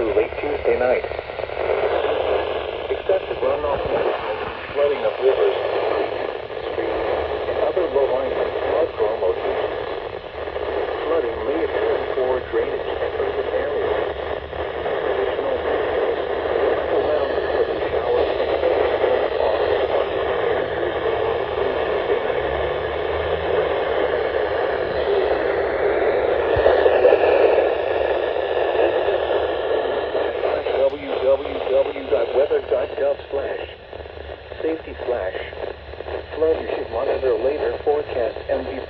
through late Tuesday night. Excessive runoff management, flooding of rivers, streams, and other low-lying flood-prone locations. Flooding may occur in poor drainage and urban areas. Additional around heavy showers and thunderstorms are www.weather.gov/safety/flood. You should monitor later, forecast, and be